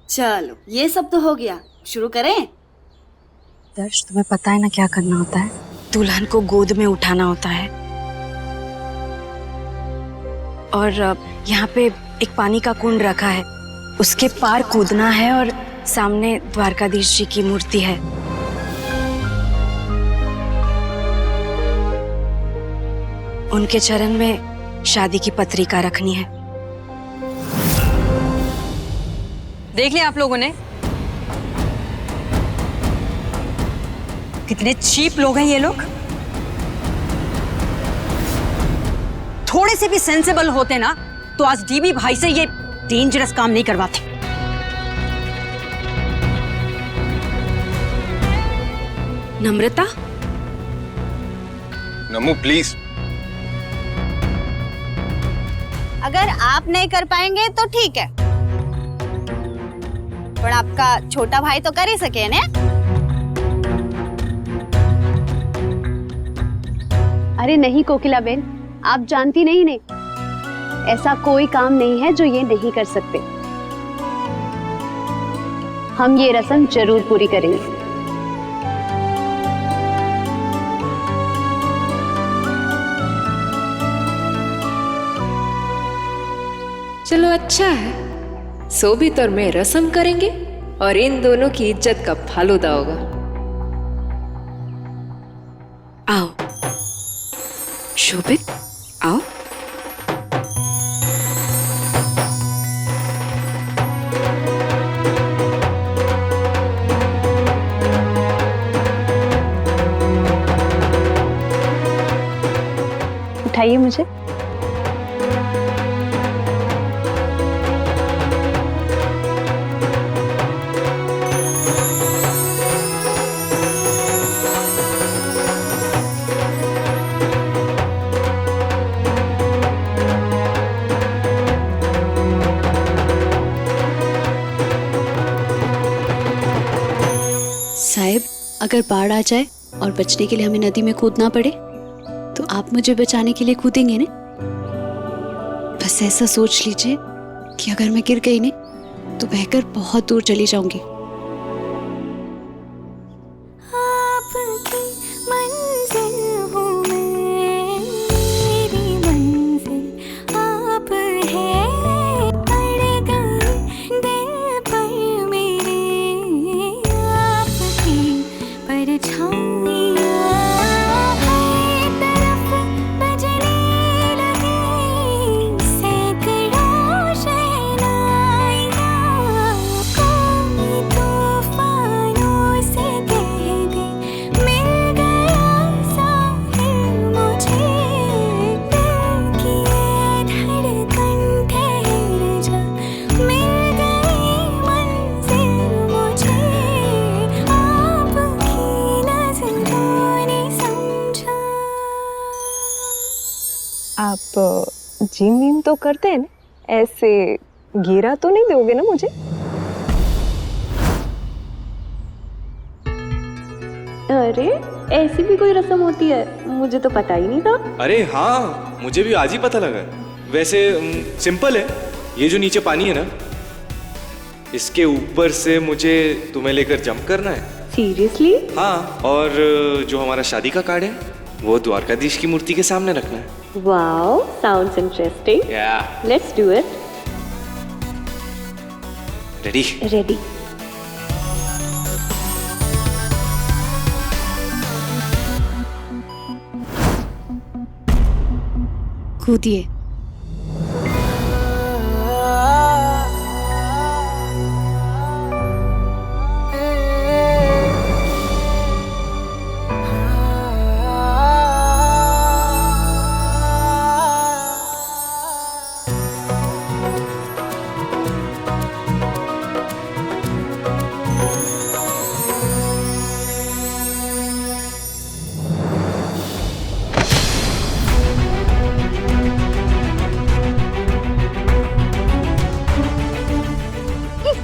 चलो ये सब तो हो गया, शुरू करें। दर्श, तुम्हें पता है ना क्या करना होता है? दुल्हन को गोद में उठाना होता है और यहाँ पे एक पानी का कुंड रखा है, उसके पार कूदना है और सामने द्वारकाधीश जी की मूर्ति है। उनके चरण में शादी की पत्रिका रखनी है। देख लिया आप लोगों ने कितने चीप लोग हैं ये लोग। थोड़े से भी सेंसिबल होते ना तो आज डीबी भाई से ये डेंजरस काम नहीं करवाते। नम्रता, नमू प्लीज। अगर आप नहीं कर पाएंगे तो ठीक है, पर आपका छोटा भाई तो कर ही सके ना। अरे नहीं कोकिला बेन, आप जानती नहीं ने, ऐसा कोई काम नहीं है जो ये नहीं कर सकते। हम ये रस्म जरूर पूरी करेंगे। चलो अच्छा है, सोबित और मैं रस्म करेंगे और इन दोनों की इज्जत का फालूदा होगा। आओ शोभित, आओ। उठाइए मुझे। साहिब, अगर बाढ़ आ जाए और बचने के लिए हमें नदी में कूदना पड़े तो आप मुझे बचाने के लिए कूदेंगे ना? बस ऐसा सोच लीजिए कि अगर मैं गिर गई ना तो बहकर बहुत दूर चली जाऊंगी। आप जिम विम तो करते हैं ना, ऐसे गिरा तो नहीं दोगे ना मुझे? अरे ऐसी भी कोई रस्म होती है, मुझे तो पता ही नहीं था। अरे हाँ, मुझे भी आज ही पता लगा। वैसे सिंपल है, ये जो नीचे पानी है ना, इसके ऊपर से मुझे तुम्हें लेकर जंप करना है। सीरियसली? हाँ, और जो हमारा शादी का कार्ड है वो द्वारकाधीश की मूर्ति के सामने रखना है। Wow, sounds interesting. Let's do it. Ready? Ready. कूदिए।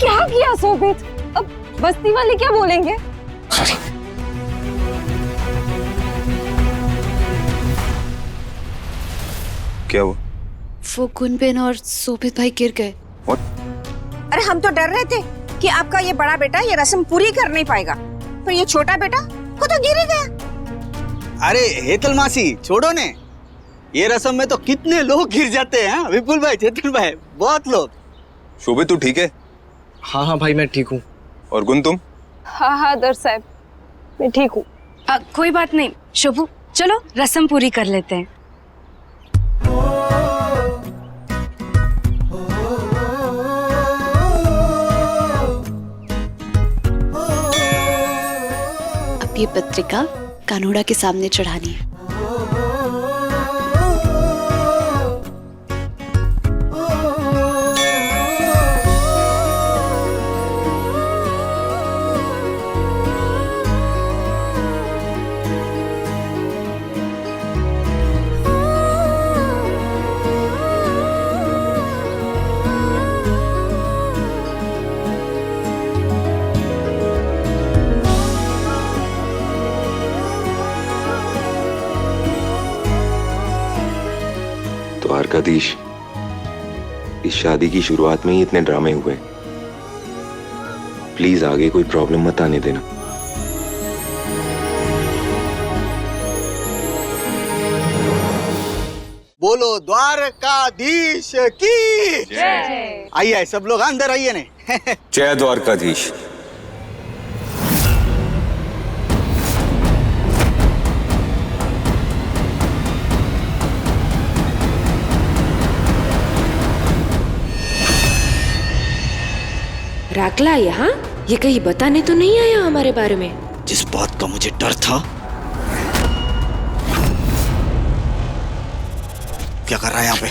क्या किया सोबित? अब बस्ती वाले क्या बोलेंगे? क्या हुआ? वो गुनबेन और सोभित भाई गिर गए। अरे हम तो डर रहे थे कि आपका ये बड़ा बेटा ये रस्म पूरी कर नहीं पाएगा, पर ये छोटा बेटा वो तो गिर ही गया। अरे हेतल मासी छोड़ो ने, ये रस्म में तो कितने लोग गिर जाते हैं। विपुल भाई, चेतन भाई, बहुत लोग। शोभित तू ठीक है? हाँ हाँ भाई मैं ठीक हूँ। और गुण तुम? हाँ हाँ दर साहब, मैं ठीक हूँ। कोई बात नहीं शोभू, चलो रस्म पूरी कर लेते हैं। अब ये पत्रिका कानोड़ा के सामने चढ़ानी है। द्वारकाधीश, इस शादी की शुरुआत में ही इतने ड्रामे हुए, प्लीज आगे कोई प्रॉब्लम मत आने देना। बोलो द्वारकाधीश की जय। आइए सब लोग अंदर आइए ने। जय द्वारकाधीश। राकला यहाँ? ये कहीं बताने तो नहीं आया हमारे बारे में? जिस बात का मुझे डर था। क्या कर रहा है यहाँ पे?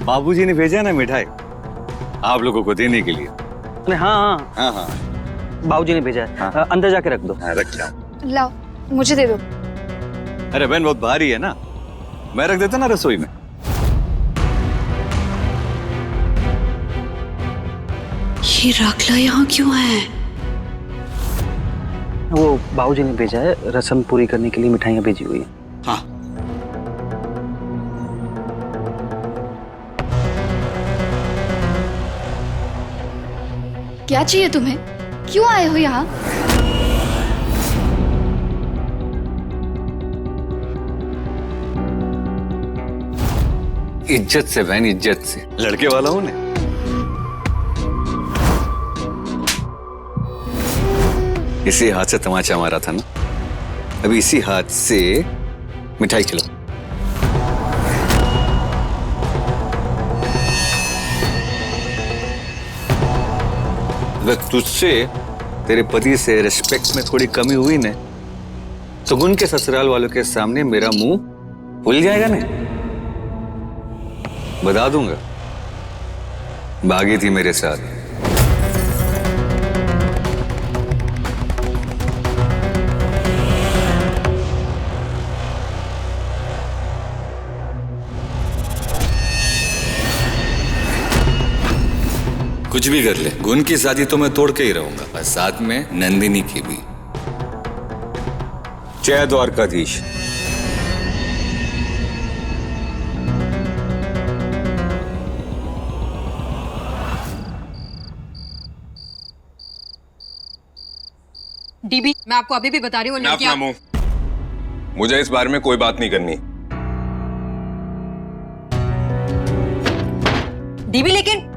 बाबूजी ने भेजा ना मिठाई आप लोगों को देने के लिए। हाँ हाँ हाँ बाबूजी ने भेजा है। हाँ। अंदर जाके रख दो। हाँ, रख जाओ। लाओ मुझे दे दो। अरे बहन बहुत भारी है ना, मैं रख देता ना रसोई में। ये राकला यहाँ क्यों है? वो बाबूजी ने भेजा है, रस्म पूरी करने के लिए मिठाइयाँ भेजी हुई है। हाँ। क्या चाहिए तुम्हें? क्यों आए हो यहाँ? इज्जत से बहन, इज्जत से। लड़के वाला हूं ने। इसी हाथ से तमाचा मारा था ना, अभी इसी हाथ से मिठाई खिलाओ। अगर तुझसे तेरे पति से रिस्पेक्ट में थोड़ी कमी हुई ने, तो गुण के ससुराल वालों के सामने मेरा मुंह भूल जाएगा ना। बता दूंगा, भागी थी मेरे साथ। कुछ भी कर ले, गुण की शादी तो मैं तोड़ के ही रहूंगा, और साथ में नंदिनी की भी। जय द्वारकाधीश। डीबी, मैं आपको अभी भी बता रही हूँ लड़कियां। मुझे इस बारे में कोई बात नहीं करनी। डीबी लेकिन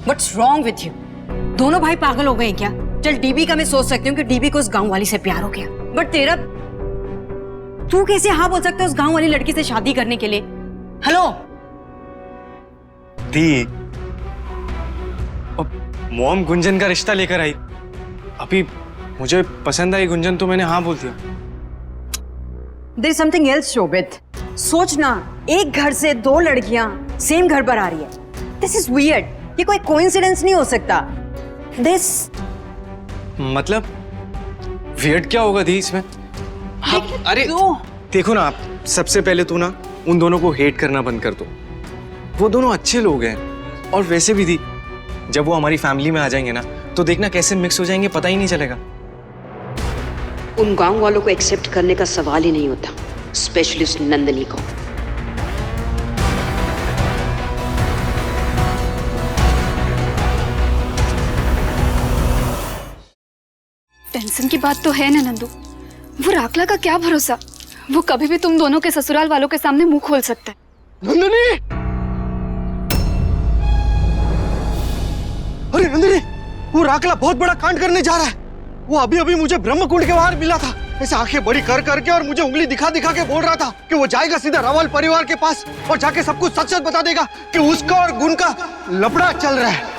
What's wrong with you? दोनों भाई पागल हो गए क्या? चल डीबी का मैं सोच सकती हूँ कि डीबी को उस गांव वाली से प्यार हो गया, बट तेरा तू कैसे हाँ बोल सकता है उस गांव वाली लड़की से शादी करने के लिए? हेलो दी, मॉम गुंजन का रिश्ता लेकर आई, अभी मुझे पसंद आई गुंजन तो मैंने हाँ बोल दिया। There is something else, शोभित। सोच ना, एक घर से दो लड़कियां सेम घर पर आ रही है। This is weird. ये कोई कोइंसिडेंस नहीं हो सकता। This मतलब वियर्ड क्या होगा दी इसमें? हाँ, अरे देखो ना, आप सबसे पहले तू ना उन दोनों को हेट करना बंद कर दो। वो दोनों अच्छे लोग हैं, और वैसे भी दी जब वो हमारी फैमिली में आ जाएंगे ना तो देखना कैसे मिक्स हो जाएंगे, पता ही नहीं चलेगा। उन गांव वालों को एक्सेप्ट करने का सवाल ही नहीं होता, स्पेशलिस्ट नंदिनी को। टेंशन की बात तो है ना नंदू, वो राकला का क्या भरोसा, वो कभी भी तुम दोनों के ससुराल वालों के सामने मुंह खोल सकता है। नंदिनी! अरे नंदिनी, वो राकला बहुत बड़ा कांड करने जा रहा है। वो अभी अभी मुझे ब्रह्मकुंड के बाहर मिला था, ऐसे आंखें बड़ी कर करके और मुझे उंगली दिखा दिखा के बोल रहा था कि वो जाएगा सीधा रावल परिवार के पास और जाके सब कुछ सच सच बता देगा कि उसका और गुण का लफड़ा चल रहा है।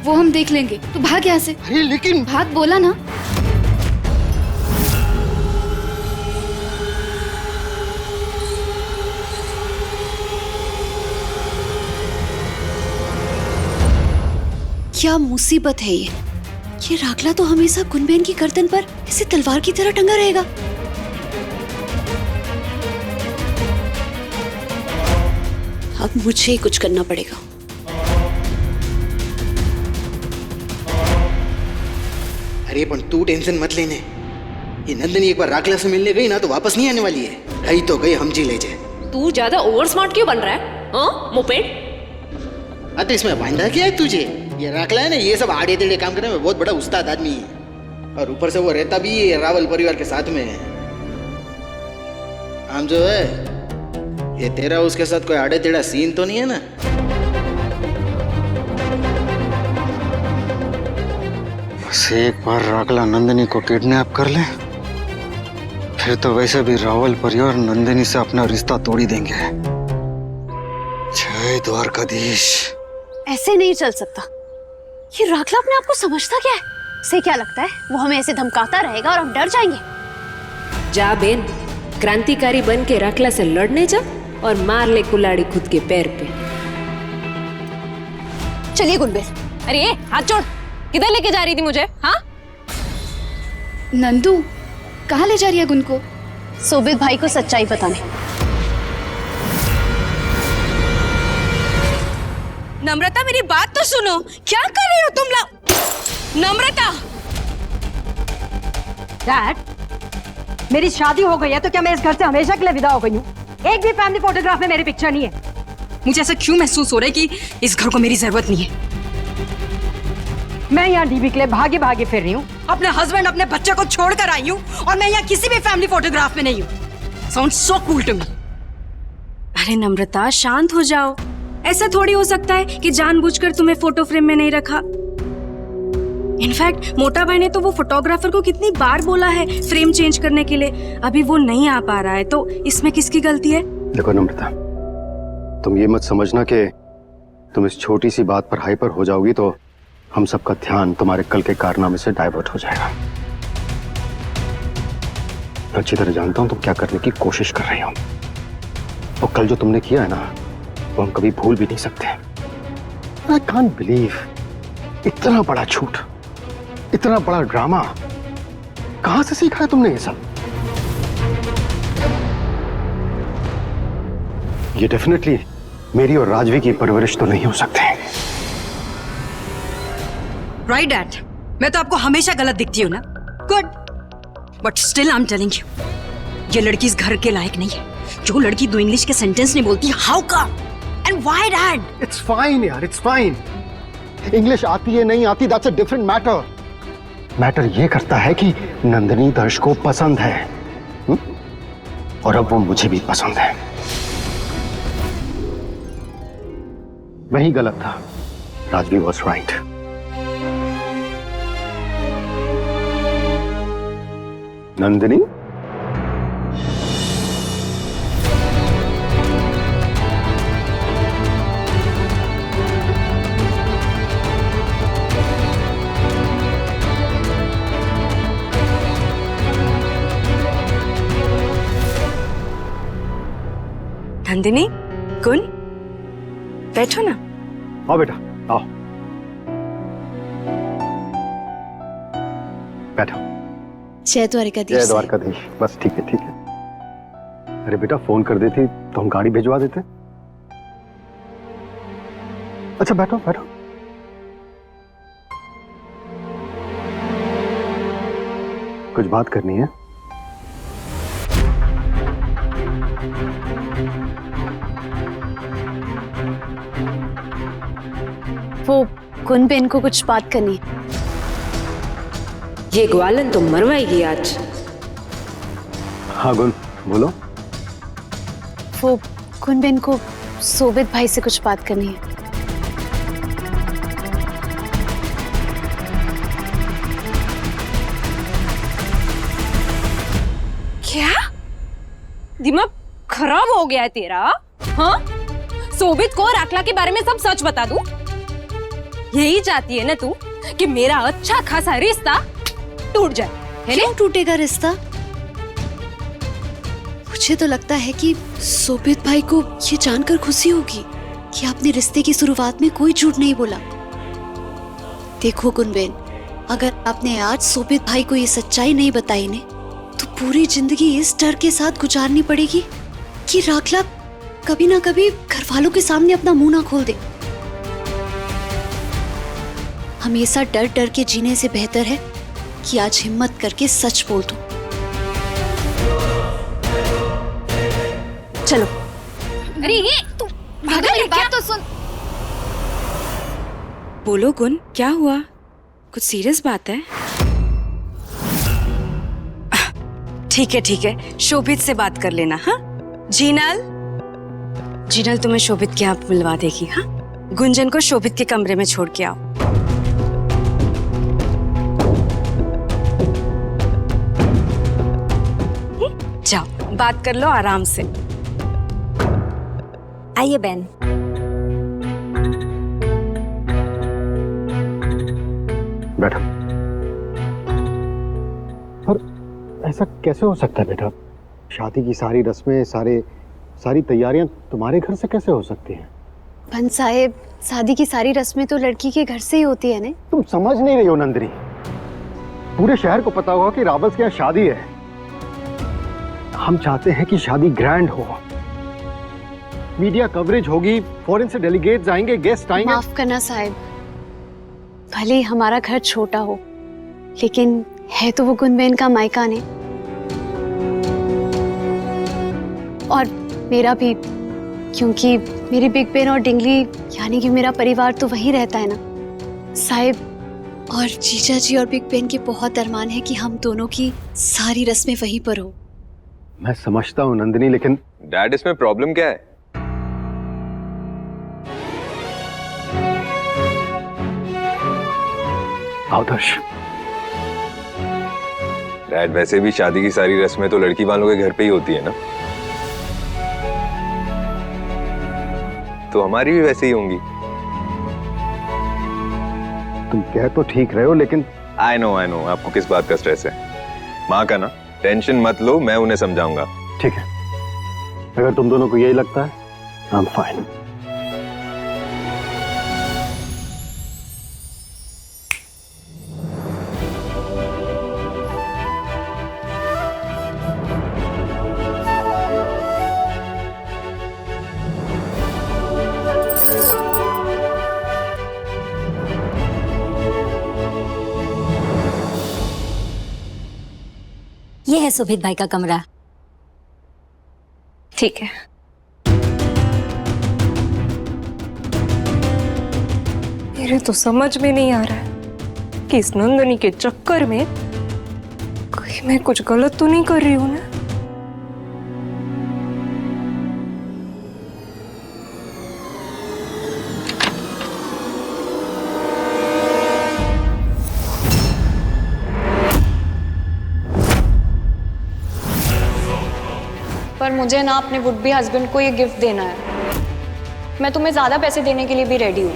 वो हम देख लेंगे, तू भाग यहाँ से। अरे लेकिन भाग बोला ना। क्या मुसीबत है ये राकला तो हमेशा गुनबेन की गर्दन पर ऐसे तलवार की तरह टंगा रहेगा। अब मुझे ही कुछ करना पड़ेगा। अरे पण तू टेंशन मत लेने, ये नंदिनी एक बार राकला से मिलने गई ना तो वापस नहीं आने वाली है। गई तो गई, हम जी ले जाए। तू ज्यादा ओवर स्मार्ट क्यों बन रहा है? हाँ मोपेड। तो इसमें बांधा क्या है तुझे? ये राकला है ना, ये सब आड़े टेढ़े काम करने में बहुत बड़ा उस्ताद आदमी है, और ऊपर से वो रहता भी है रावल परिवार के साथ में। हम जो है ये तेरा उसके साथ कोई आड़े टेढ़ा सीन तो नहीं है ना? बस एक बार राकला नंदिनी को किडनैप कर ले, फिर तो वैसे भी रावल परिवार नंदिनी से अपना रिश्ता तोड़ ही देंगे। जय द्वारकाधीश। ऐसे नहीं चल सकता। ये राकला अपने आप को समझता क्या है? उसे क्या लगता है वो हमें ऐसे धमकाता रहेगा और हम डर जाएंगे? जा बेन, क्रांतिकारी बन के राकला से लड़ने जा और मार ले कुल्हाड़ी खुद के पैर पे। चलिए गुनबेन। अरे हाथ छोड़, किधर लेके जा रही थी मुझे? हाँ नंदू, कहाँ ले जा रही है गुन को? सोबित भाई को सच्चाई बताने। नम्रता मेरी बात तो सुनो, क्या कर रही हो तुम लोग? नम्रता! डैड, मेरी शादी हो गई है तो क्या मैं इस घर से हमेशा के लिए विदा हो गई हूँ? एक भी फैमिली फोटोग्राफ में मेरी पिक्चर नहीं है। मुझे ऐसा क्यों महसूस हो रहा है कि इस घर को मेरी जरूरत नहीं है? मैं यहाँ डीबी के लिए भागे भागे फिर रही हूँ, अपने हस्बैंड अपने बच्चे को छोड़कर आई हूँ, और मैं यहाँ किसी भी फैमिली फोटोग्राफ में नहीं हूँ। Sound so cool to me. अरे नम्रता शांत हो जाओ, ऐसा थोड़ी हो सकता है कि जानबूझकर तुम्हें फोटो फ्रेम में नहीं रखा। इनफैक्ट मोटा भाई ने तो वो फोटोग्राफर को कितनी बार बोला है फ्रेम चेंज करने के लिए, अभी वो नहीं आ पा रहा है, तो इसमें किसकी गलती है? देखो नम्रता, तुम ये मत समझना कि तुम इस छोटी सी बात पर हाइपर हो जाओगी तो हम सबका ध्यान तुम्हारे कल के कारनामे से डाइवर्ट हो जाएगा। अच्छी तरह जानता हूं तुम क्या करने की कोशिश कर रही हो, और कल जो तुमने किया है ना वो हम कभी भूल भी नहीं सकते। I can't believe इतना बड़ा झूठ, इतना बड़ा ड्रामा कहां से सीखा है तुमने ये सब? ये डेफिनेटली मेरी और राजवी की परवरिश तो नहीं हो सकते। राइट डैड, मैं तो आपको हमेशा गलत दिखती हूँ ना? Good, but still I am telling you, ये लड़की इस घर के लायक नहीं है। जो लड़की दो इंग्लिश के सेंटेंस नहीं बोलती, how come and why dad? It's fine यार, इट्स फाइन। इंग्लिश आती है नहीं आती, that's a different matter. Matter ये करता है कि नंदिनी दर्श को पसंद है, और अब वो मुझे भी पसंद है। वही गलत था, राजवी वॉज राइट। नंदिनी, नंदिनी, गुन, बैठो ना। आओ बेटा, आओ बैठो। जय द्वारकाधीश। जय द्वारकाधीश। बस ठीक है ठीक है। अरे बेटा फोन कर देती तो हम गाड़ी भिजवा देते। अच्छा बैठो बैठो। कुछ बात करनी है? वो गुनबेन को कुछ बात करनी है। ये ग्वालन तो मरवाएगी आज। हाँ गुन बोलो। वो गुनबेन को सोबित भाई से कुछ बात करनी है। क्या दिमाग खराब हो गया है तेरा? हाँ, सोबित को राखला के बारे में सब सच बता दूं? यही चाहती है ना तू कि मेरा अच्छा खासा रिश्ता टूट जाए, है क्यों टूटेगा रिश्ता? मुझे तो लगता है कि सोबित भाई को ये जानकर खुशी होगी कि आपने रिश्ते की शुरुआत में कोई झूठ नहीं बोला। देखो गुनबेन, अगर आपने आज सोबित भाई को ये सच्चाई नहीं बताई ने तो पूरी जिंदगी इस डर के साथ गुजारनी पड़ेगी कि राखला कभी ना कभी घर वालों के सामने अपना मुंह ना खोल दे। हमेशा डर डर के जीने से बेहतर है कि आज हिम्मत करके सच बोल दो। चलो। अरे ये तू भागा, मेरी बात तो सुन। बोलो गुन, क्या हुआ? कुछ सीरियस बात है? ठीक है, शोभित से बात कर लेना। हाँ जीनल तुम्हें शोभित के यहाँ मिलवा देगी। हाँ, गुंजन को शोभित के कमरे में छोड़ के आओ। जाओ, बात कर लो आराम से। आइए बहन। बैठो। पर ऐसा कैसे हो सकता है बेटा? शादी की सारी रस्में, सारी तैयारियां तुम्हारे घर से कैसे हो सकती हैं? बन साहेब, शादी की सारी रस्में तो लड़की के घर से ही होती है ने। तुम समझ नहीं रही हो नंदिनी। पूरे शहर को पता होगा कि रावल्स के यहाँ शादी है। हम चाहते हैं कि शादी ग्रैंड हो, मीडिया कवरेज होगी, फॉरेन से डेलीगेट्स आएंगे, गेस्ट आएंगे। माफ करना साहब, भले ही हमारा घर छोटा हो लेकिन है तो वो गुनबेन का मायका ने, और मेरा भी, क्योंकि मेरी बिग बेन और डिंगली यानी कि मेरा परिवार तो वहीं रहता है ना साहब। और जीजा जी और बिग बेन के बहुत अरमान है कि हम दोनों की सारी रस्में वहीं पर हो। मैं समझता हूँ नंदिनी, लेकिन डैड इसमें प्रॉब्लम क्या है? आदर्श, डैड वैसे भी शादी की सारी रस्में तो लड़की वालों के घर पे ही होती है ना, तो हमारी भी वैसे ही होंगी। तुम कह तो ठीक रहे हो लेकिन आई नो आपको किस बात का स्ट्रेस है। माँ का ना, टेंशन मत लो, मैं उन्हें समझाऊंगा। ठीक है, अगर तुम दोनों को यही लगता है, आई एम फाइन। ये है सुभित भाई का कमरा। ठीक है। मेरे तो समझ में नहीं आ रहा है कि इस नंदनी के चक्कर में कहीं मैं कुछ गलत तो नहीं कर रही हूं ना। पर मुझे ना अपने वुड बी हस्बैंड को ये गिफ्ट देना है। मैं तुम्हें ज्यादा पैसे देने के लिए भी रेडी हूँ।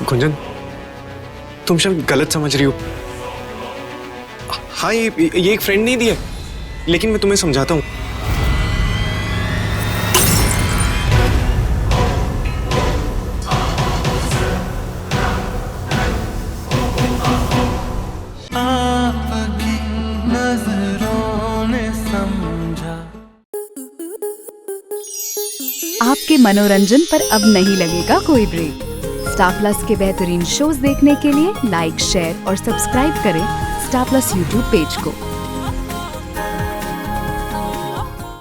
गुंजन, तुम शायद गलत समझ रही हो। हाँ, ये एक फ्रेंड नहीं दिया, लेकिन मैं तुम्हें समझाता हूँ। आपके मनोरंजन पर अब नहीं लगेगा कोई ब्रेक। स्टार प्लस के बेहतरीन शोज देखने के लिए लाइक, शेयर और सब्सक्राइब करें स्टार प्लस यूट्यूब पेज को।